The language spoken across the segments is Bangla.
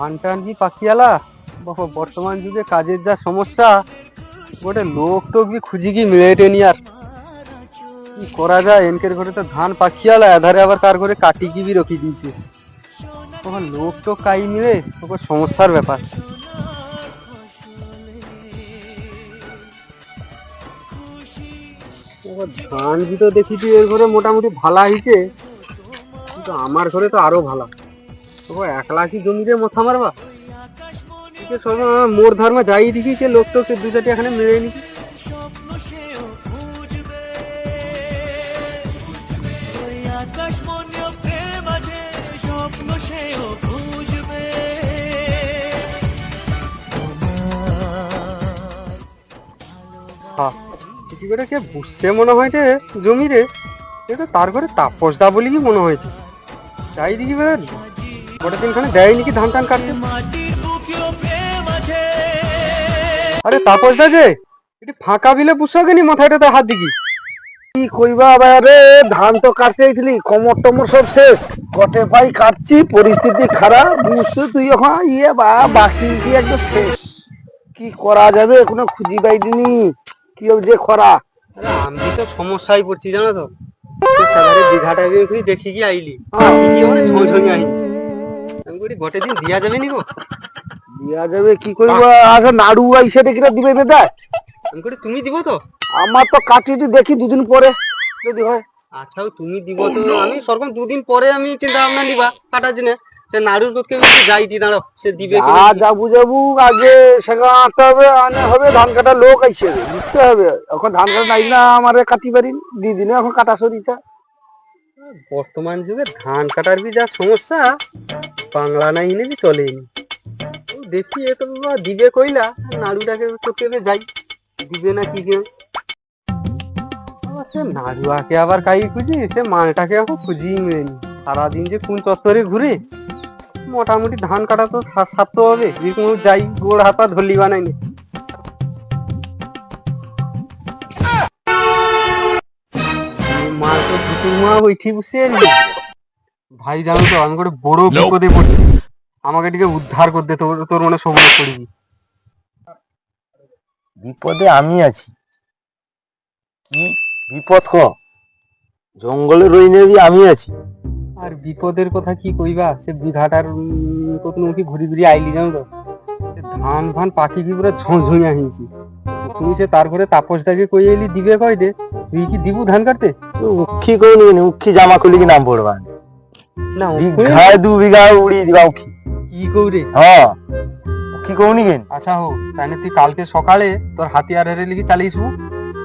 ধান টান কি পাকিয়ালা বর্তমান যুগে কাজের যা সমস্যা, গোটে লোক টোক বি খুঁজি কি মিলেটেনি। আর কি করা যায়, এনকের ঘরে তো ধান পাকিয়ালা, এধারে আবার কার ঘরে কাটি কি বি রখি দিয়েছে। তখন লোক টোক কাই মিলে, তখন সমস্যার ব্যাপার। ধান বি তো দেখি এর ঘরে মোটামুটি ভালা হয়েছে, কিন্তু আমার ঘরে তো আরো ভালা। তখন একলা কি জমিতে মাথা মারবা? সব মোর ধর্মে যাই দেখি সে লোক টোক দু চারটি এখানে মিলে নি। কিছু করে কে বুঝছে মনে হয় রে জমি রে, এটা তার ঘরে তাপস দা বলি কি মনে হয়েছে। যাই দেখি গোটা দিনখানে দেয় নাকি ধান টান কাটতে। আরে তাপস দা যে এটি ফাঁকা বিলে বুঝছো নি, মাথাটা তো হাত দিকি। কি কইবা রে, ধান তো কাটতে গেছিলি, কমর টমর সব শেষ, গটে পাই কাটছি, পরিস্থিতি খারাপ বুঝছো তুই। এখন বাকি কি একদম শেষ, কি করা যাবে কোনো খুঁজি পাইনি, কি যে খরা। আমি তো সমস্যায় পড়ছি জানো তো, দীঘাটা দেখি কি আইলি ঝোঁঝি আইনি, আমি বলি গটে দিন দিয়া যাবে নি গো। দিয়া যাবে কি কইবা, আচ্ছা নাড়ু আইসে কিনা দিবে বেদা, আমি করি তুমি দিব তো। আমার তো কাটিটি দেখি দুদিন পরে যদি হয়। আচ্ছা তুমি দিব তো, আমি সরকম দুদিন পরে আমি চিন্তা ভাবনা নিবা কাটার জন্য। সে নাড়ুর পক্ষে যাই দি দাঁড়াও, সে দিবে যাবু আগে সেখানে আনতে হবে, আনে হবে ধান কাটা লোক আইসে বুঝতে হবে। এখন ধান কাটা নাই না আমার কাটি পারি দিনে, এখন কাটা সরিতা। বর্তমান যুগে ধান কাটার বি যা সমস্যা, বাংলা নাই এনে বি চলেনি। দেখি এ তো দিবে কইলা, নাড়ুটাকে করতে যাই, দিবে না কি কেউ। সে নাড়ুয়াকে আবার কাই খুঁজি, সে মালটাকে এখন খুঁজিই মেনি। সারাদিন যে কোন চত্বরে ঘুরে, মোটামুটি ধান কাটা তো সারতে হবে। যাই গোড় হাত পা ধরলি বানাইনি। মাল তো দুপুর মা বইঠি বসে ভাই, জানো তো আমি করে বড় বিপদে পড়ছি, আমাকে ଟିକେ উদ্ধার করতে। তোর মনে সময় পড়বি। বিপদে আমি আছি, কি বিপদ ক, জঙ্গলে রই নেবি আমি আছি। আর বিপদের কথা কি কইবা, সে বিঘাটার কত মুখি ঘুরি ঘুরি আইলি জানো তো, ধান ফান পাখি কি পুরো ঝুঁঝুঁয়া হয়েছি। তুই সে তার ঘরে তাপস দাকে কই এলি দিবে কয় দে, তুই কি দিবু ধান কাটতে? উক্ষি কই নি, উক্ষি জামা খুলি কি নাম পড়বা না বিঘায় 2 বিঘা উড়িয়ে দিবা উক্ষি। কি কৌরে? হ্যাঁ উক্ষি কৌনি কেন? আচ্ছা হো, তাহলে তুই কালকে সকালে তোর হাতিয়ার হেরে লিখি চালিয়ে আসবো,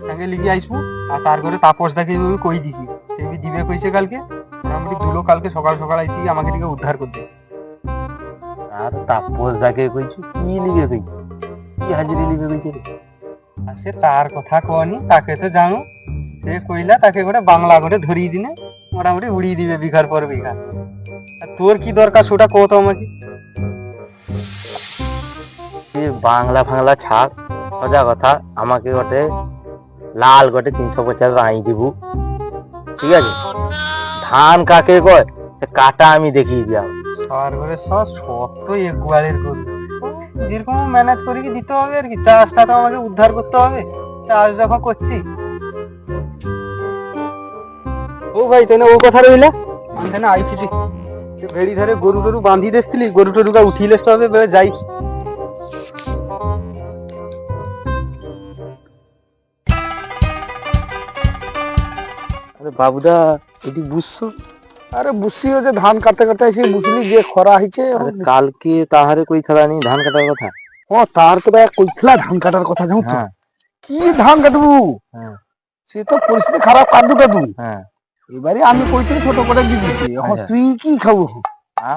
সঙ্গে লিখে আসবো। আর তার ঘরে তাপস দাকে কই দিছি, সে বি দিবে কইছে কালকে। মোটামুটি দুলো কালকে সকাল সকাল আইসি আমাকে দিকে উদ্ধার করতে। আর তাপস দাকে কইছি কি লিবে কই, কি হাজিরি লিবে কইছে? আর সে তার কথা কনি, তাকে তো জানো, সে কইলা তাকে করে বাংলা করে ধরিয়ে দিনে মোটামুটি উড়িয়ে দিবে বিঘার পর বিঘা। আর তোর কি দরকার সেটা কত আমাকে। সে বাংলা ফাংলা ছাড়, সোজা কথা আমাকে গোটে লাল গোটে 350 আই দিব, ঠিক আছে? ধান কাকে কয় সে কাটা আমি দেখিয়ে দিয়া। আর ঘরে সব তো একবারের গরু, যেরকম ম্যানেজ করে কি দিতে হবে আর কি। চাষটা তো আমাকে উদ্ধার করতে হবে, চাষ যখন করছি। ও ভাই তাই না, ও কথা রইলা আমি না আইসিটি ভেড়ি ধরে গরু টরু বাঁধি দেখছিলি, গরু টরুকা উঠিলে হবে যাই। আরে বাবুদা এটি বুঝছো? আরে বুঝছিও যে ধান কাটতে কাটতে এসে বুঝলি যে খরা হয়েছে। কালকে তাহারে কই খেলা নি ধান কাটার কথা। হ্যাঁ তার তো ভাই কই খেলা ধান কাটার কথা জানো তো? কি ধান কাটবো, সে তো পরিস্থিতি খারাপ কাটুটা তুই। এবারে আমি কইছিলি ছোট করে দিয়ে দিতে, এখন তুই কি খাবো?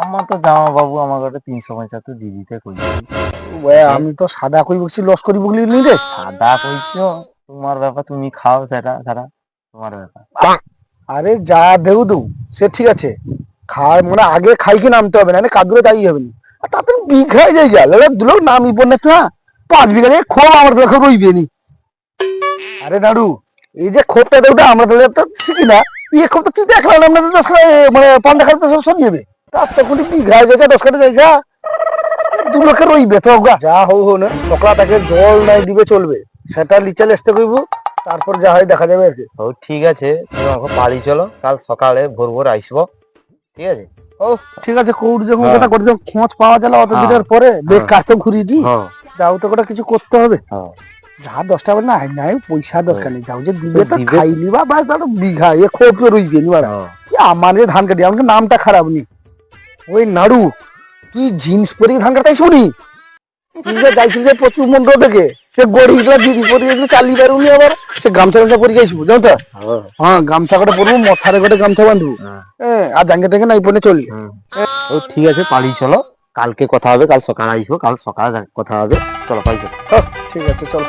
আমার তো জামা বাবু আমার কাছে 375 দিয়ে দিতে কইছি। আমি তো সাদা কই বলছি, লস করি বলি নি রে। সাদা কইছো তোমার ব্যাপার, তুমি খাও সেটা সাদা তোমার ব্যাপার। আরে যা দেউ দেউ সে ঠিক আছে, খায় মানে আগে খাই কি নামতে হবে না, কাদুরে দাঁড়িয়ে হবে না। আর তাতে বিঘায় জায়গা দুলোক নামি পড়নে তো 5 বিঘা জায়গায় খোপ আমার দেখো রইবে নি। আরে নাড়ু এই যে খোপটা দেউটা আমরা তো শিখি না, এই খোপটা তুই দেখলাম আমরা তো মানে পান দেখার তো সব সরিয়ে যাবে। তার তো কোনো বিঘায় জায়গা 10 কাটা জায়গা, দু লোকের রইবে তো যা হোক না, সকাল তাকে জল নাই দিবে চলবে, সেটা লিচে লেসতে কইব, তারপর যা হয় দেখা যাবে আর কি। ও ঠিক আছে, তুমি আমাকে বাড়ি চলো, কাল সকালে ভোর ভোর আসবো, ঠিক আছে? ও ঠিক আছে, কৌড়ি যখন হ্যাঁ। কথা করে যখন খোঁজ পাওয়া গেল অত হ্যাঁ। দিনের পরে বেকার তো ঘুরিয়ে দি, হ্যাঁ যাও তো করে কিছু করতে হবে। হ্যাঁ যা 10টা বেলা নাই নাই পয়সা দরকার নেই, যাও যে দিবে তো দিবে। খাই নিবা, বা তার বিঘা এ খোপে রইবে নি বাড়া। হ্যাঁ। আমার যে ধান কাটি, আমাকে নামটা খারাপ নি, ওই নাড়ু তুই জিন্স পরে ধান কাটাইছ নি? তুই যে যাইছিল যে প্রচুর মন্ত্র থেকে, সে গড়ি গুলো জিন্স পরে গেছিল চালি পারুনি, আবার সে গামছা গামছা পরে গেছিব জানো তো? হ্যাঁ। হ্যাঁ গামছা কটা পরবো, মাথারে করে গামছা বাঁধবো, আর জাঙ্গে টাঙ্গে নাই পরে চলি। ও ঠিক আছে, বাড়ি চলো, কালকে কথা হবে, কাল সকালে আসবো, কাল সকালে কথা হবে, চলো বাড়ি চলো। ঠিক আছে চলো।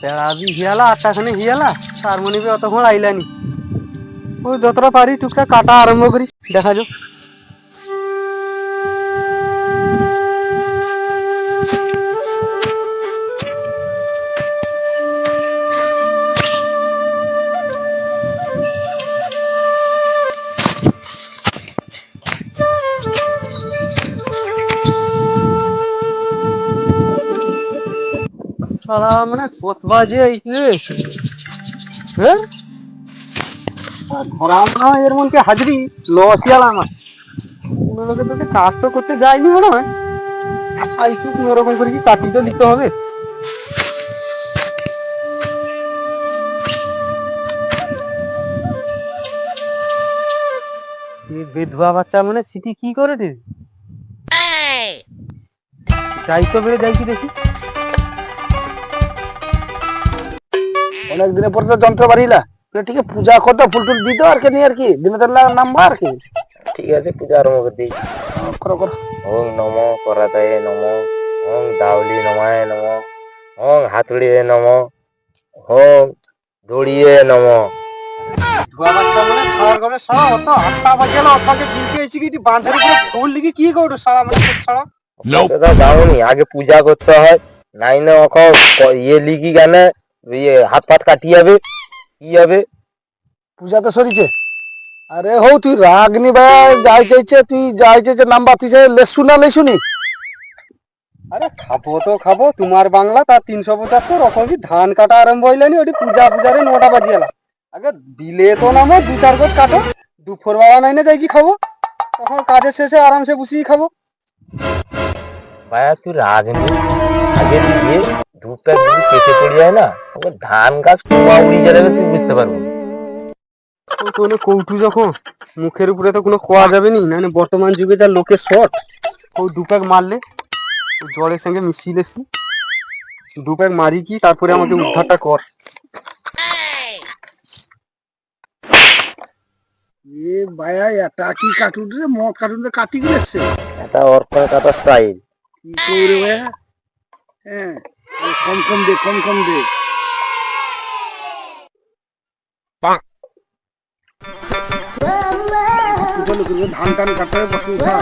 বেড়াবি হিয়ালা 8টাখানে হিয়ালা, তার মনে বি অতক্ষণ আইলানি। ওই যতটা পারি টুকটা কাটা আরম্ভ করি, দেখা যাক। শালা মানে কত বাজে আইছে, হ্যাঁ ধরা মনে হয় এর মধ্যে হাজরি লস গেল আমার। কোনো লোকের তোকে কাজ তো করতে যায়নি মনে হয়, আইসু কোনো রকম করে কি কাটি তো নিতে হবে। এই বিধবা বাচ্চা মানে সিটি কি করে রে, যাই তো বেড়ে যাই কি দেখি। অনেক দিনের পরে তো যন্ত্র বাড়িলা, ঠিক আছে পূজা করতো, ফুল টুল দিত আর কি, নিয়ে আর কি দিনে তার নাম্বার আর কি। ঠিক আছে, পূজা আরম্ভ করে দিই। করো করো। ওং নমো করতায়ে নমো, ওং দাউলি নমায় নমো, ওং হাতুড়িয়ে নমো, ওং দড়িয়ে নমো। বিধবা বাচ্চা মানে খাওয়ার ঘরে সারা অত 8টা বাজে গেল, অতকে দিনকে এসে কি বাঁধের উপরে ফুল লিখি কি করো সারা মানে সারা। সেটা যাওনি, আগে পূজা করতে হয়, নাই না ওখানে ইয়ে লিখি গানে, ইয়ে হাত পাত কাটি যাবে, কি যাবে। পূজা তো সরিছে, আরে হো তুই রাগ নি ভাই, যাই চাইছে তুই যাই চাইছে নাম্বার, তুই লেসু না লেসুনি। আরে খাবো তো খাবো, তোমার বাংলা তার 375 রকমই ধান কাটা আরম্ভ হইলানি, ওটি পূজা পূজারে 9টা বাজে গেল। আগে দিলে তো নামো 2-4 গোছ কাটো, দুপুর বেলা নাই না যাই কি খাবো, তখন কাজের শেষে আরামসে বসিয়ে খাবো। ভাইয়া তুই রাগ নি, আগে দিয়ে ধূপটা যদি কেটে পড়ে যায় না, ওকে ধান গাছ কুয়া উড়িয়ে যাবে, তুই বুঝতে পারবো না। কোনো কৌটু যখন মুখের উপরে তো কোনো খোয়া যাবে নি, না বর্তমান যুগে যা লোকের শর্ট, ওই 2 প্যাক মারলে ওই জলের সঙ্গে মিশিয়ে লেছি, 2 প্যাক মারি কি তারপরে আমাকে উদ্ধারটা কর। এ ভাইয়া এটা কি কার্টুন রে, মদ কার্টুন রে কাটি গেছে এটা অর্পণ কাটা স্টাইল। কি করে ভাইয়া? হ্যাঁ কম কম দে, কম কম দে। চলো করবো ধান টান কাটতে হবে, বসে উঠা।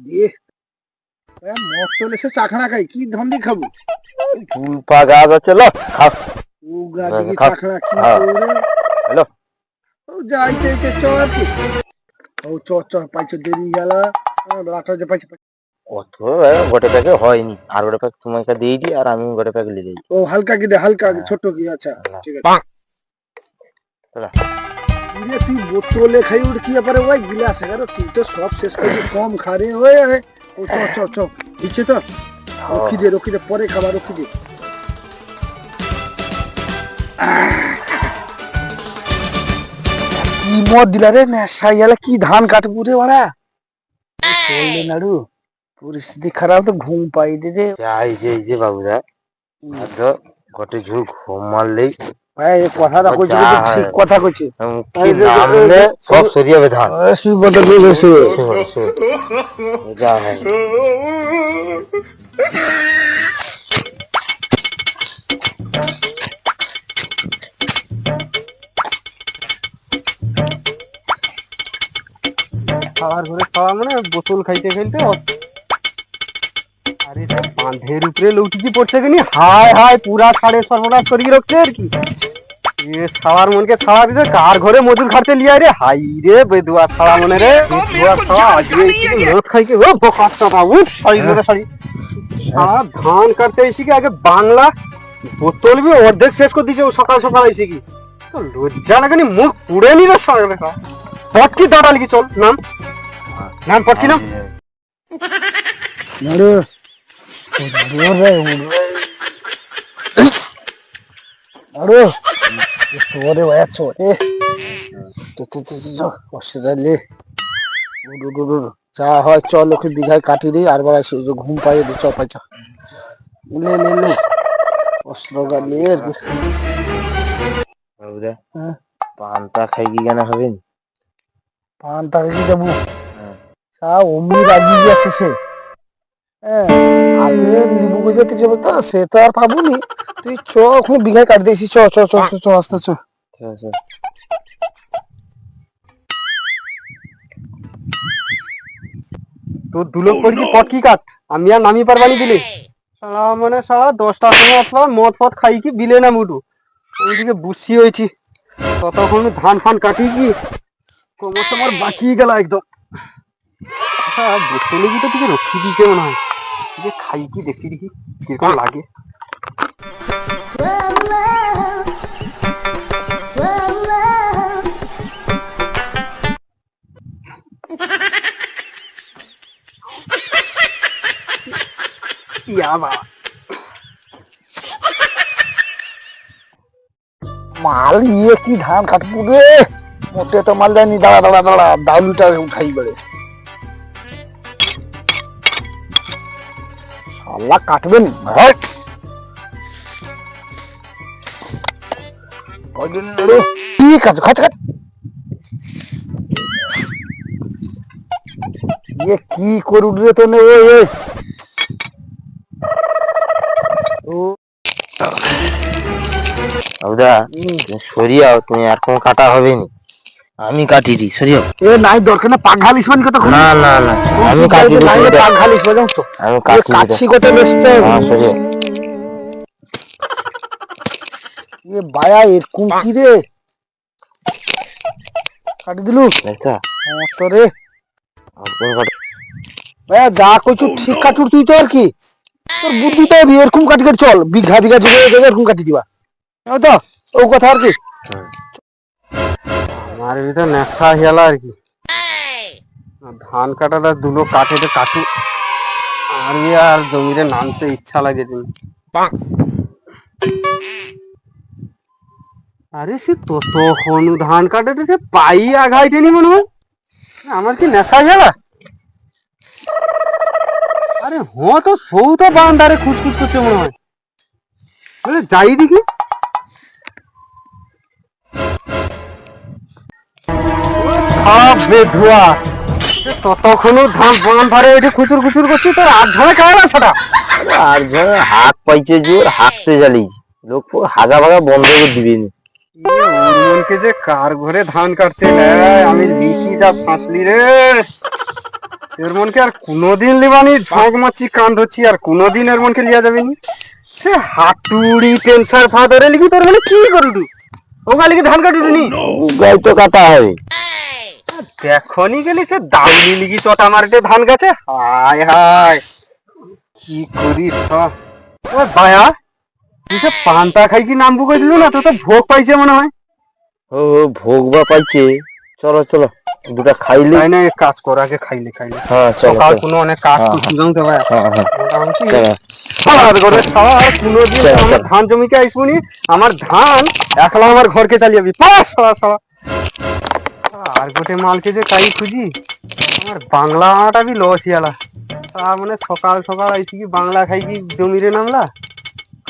দিয়ে মদ তো লেসে চাখানা খাই, কি ধান দিয়ে খাবো? ফুলপা গাছ আছে, লো খাও। ও গাদি খা। চাখানা কি হ্যাঁ। করে? হ্যালো, ও যাই চাইছে চ আর কি। ও চ চ পাইছো দেরি গেল, রাত যে পাইছো। কত গোটে প্যাকে হয়নি, আর গোটে প্যাক তোমাকে দিয়ে দিই, আর আমি গোটে প্যাক নিয়ে যাই। ও হালকা কি দে, হালকা কি, ছোট কি? আচ্ছা ঠিক আছে। ইরে তুই বোতলে খাই উঠ, কি ব্যাপারে ওই গিলাস এগারো, তুই তো সব শেষ করবি, কম খারে হয়ে। ও চ চ চ দিচ্ছে তো, রক্ষি দে পরে খাবার, রক্ষি দে। কি মদ দিলা রে, নেশা গেলে কি ধান কাটবো রে বাড়া, চললে নাড়ু পরিস্থিতি খারাপ, তো ঘুম পাই দে রে যাই যে এই যে বাবুদা, গোটে ঝুল ঘুম মারলেই ভাই। এই কথাটা কইছি যা কিন্তু হয়। ঠিক কথা কইছি। কি নামলে সব সরিয়ে যাবে ধান। শুই বদল দিয়ে শুয়ে যা হয়। খাওয়ার ঘরে খাওয়া মানে বোতল খাইতে খাইতে আরে এটা বাঁধের উপরে লৌটিকি পড়ছে কিনি, হায় হায় পুরা সাড়ে সর্বনাশ করিয়ে রাখছে আর কি। এ শালার মনকে ছাড়া দিতে কার ঘরে মজুর খাটতে লিয়া রে, হাই রে বেদুয়া শালা মনে রে, বেদুয়া শালা আজকে লোক খাইকে ও বকাচ্চা বাবু শাড়ি ধরে শাড়ি শালা ধান কাটতে এসে কি আগে বাংলা বোতল বি অর্ধেক শেষ করে দিয়েছে ও সকাল সকাল এসে কি, তো লজ্জা লাগেনি মুখ পুড়ে নিল শালা দেখা। পটকি দাঁড়ালি কি, চল নাম নাম পটকি নাম। দাঁড়ো দাঁড়ো চোরে ভাইয়া চোরে অস্ট্রেলিয়া যা হয় চল ওকে বিঘায় কাটি দিই আর বেড়াই ঘুম পাইয়ে দিই, চ পাই চ লে লে লে অস্ট্রেলিয়া বাবুদা হ্যাঁ পান্তা খাই কি কেন হবেন? পান তাকে যাবো অমনি রাগি গেছে সে, হ্যাঁ আগে লিবু গজাতে যাবো তো সে তো আর পাবনি, তুই চ ওখানে বিঘায় কাটি দিয়েছি, চ চ চ চ চ আস্তে চ। ঠিক আছে। তোর দুলোক পড়ি কি পটকি কাট, আমি আর নামি পারবানি দিলে সারা মানে সারা 10টার সময় অথবা মদ ফদ খাই কি বিলে না মুটু, ওইদিকে বুঝছি হয়েছি ততক্ষণ ধান ফান কাটি কি কোমর তোমার বাকি গেল একদম। আচ্ছা বোতলে কি তো দিকে রক্ষি দিয়েছে মনে হয়, দিকে খাই কি দেখি দেখি কিরকম লাগে। ইয়া বাবা মাল ইয়ে কি ধান কাটবো রে, মোটে তো মাল যায়নি, দাঁড়া দাঁড়া দাঁড়া দাউলিটা উঠাই বেড়ে শালা কাটবেন হট কয়দিন রে ঠিক আছে খাচ খাচ ইয়ে কি করুন রে তো নে বাবুদা সরিয়াও, তুমি এখন কাটা হবে নি, আমি কাটি দি সরিয়াও। এ নাই দরকার না পাঘালিস মানে কথা না না না আমি কাটি দি, নাই পাঘালিস বাজাও তো আমি কাটি দি। কাটছি গোটে লিস্ট হ্যাঁ সরিয়াও। এ বায়া এরকম কি রে কাটি দিলু দেখতা তো রে আপন কাট ভাইয়া যা কইছু ঠিক কাটুর তুই তো আর কি তোর বুদ্ধি তো এরকম কাটি কাটি চল বিঘা বিঘা জুড়ে এরকম কাটি দিবা তো ও কথা আর কি আমার ভিতর নেশা হেলা আর কি, ধান কাটাটা দুলো কাটে তো কাটু আর আর জমিতে নামতে ইচ্ছা লাগে তুমি। আরে সে তখন ধান কাটাতে সে পাই আঘাইটেনি মনে হয়, আমার কি নেশা হেলা। আরে তো সৌ তো বান্দারে খুঁজখুজ করছে মনে হয়, যাই দেখি সব বেধুয়া ততক্ষণও ধান বান ধারে ওইটা খুচুর খুচুর করছি, তোর আর ঝড়ে খায় না সেটা। আর ধরে হাত পাইছে জোর হাঁকতে জালি লোক হাগা ভাগা বন্ধ করে দিবিনি। উর্মনকে যে কার ঘরে ধান কাটতে নেয় আমি দেখি যা ফাঁসলি রে, এর মনকে আর কোনোদিন লিবানি, ঝোঁক মারছি কান ধরছি আর কোনোদিন এর মনকে লিয়া যাবেনি। সে হাতুড়ি টেনসার ফাদারে লিখি তোর মানে কি করুডু ওগা লিখি ধান কাটুডুনি গাই তো কাটা হবে। দেখনি গেলি সে দাউলি লিখি চটা মারতে ধান গাছে, হায় হায় কি করিস ও বায়া, তুই সে পান্তা খাই কি নাম বুকে দিল না, তো তো ভোগ পাইছে মনে হয়। ও ভোগ বা পাইছে, চলো চলো দুটা খাইলে। তাই না এক কাজ কর আগে খাইলে খাইলে, হ্যাঁ চলো সকাল কোনো অনেক কাজ করছি জানতে ভাই মোটামুটি কোনোদিন আমার ধান জমিতে আইসুনি, আমার ধান একলা আমার ঘরকে চালিয়ে যাবি পাস আর গোটে মালকে যে তাই খুঁজি আমার বাংলাটা বি লস ইয়ালা, তার মানে সকাল সকাল আইসি কি বাংলা খাই কি জমিরে নামলা,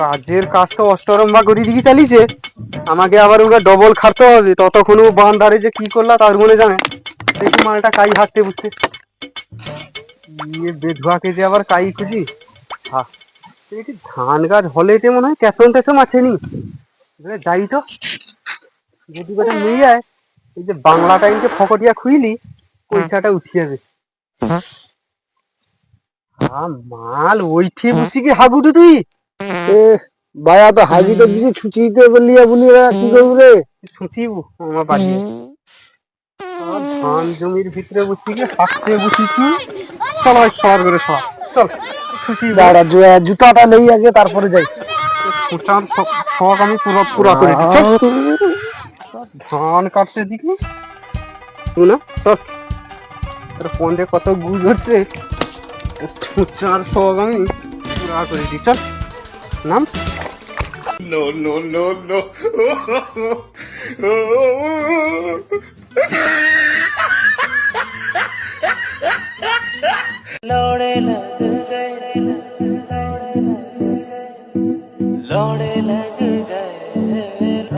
কাজের কাজটা অষ্টরম্বা করে দিকে চালিয়েছে, আমাকে আবার ওকে ডবল খাটতে হবে, ততক্ষণ ও বান ধারে যে কি করলা তার মনে জানে। দেখি মালটা কাই হাঁটতে বুঝতে ইয়ে বেধুয়াকে যে আবার কাই খুঁজি, হ্যাঁ ধান গাছ হলেতে মনে হয় তেসন টেসন আছেনি, যাই তো যদি কথা নিয়ে যায় এই যে বাংলা টাইমকে ফকটিয়া খুইলি পয়সাটা উঠে যাবে। মাল ওইঠে বসি কি হাগুটু তুই এ বায়া তো হাজিতে দিছি ছুচিতে বলিয়া বলিয়া কি করবো রে? ছুঁচিব আমার বাড়ি আর ধান জমির ভিতরে বসে গিয়ে হাঁটতে বসেছি। চল ভাই সর করে সর, চল ছুঁচিব। দাঁড়া জুতাটা নেই আগে তারপরে যাই। ছুটার শখ আমি পুরো পুরা করে দিই। চল ধান কাটতে দিবি না, চল পন্দে কত গুজ হচ্ছে, ছুটার শখ আমি পুরা করে দিই। চল নাম। लौड़े लग गए लौड़े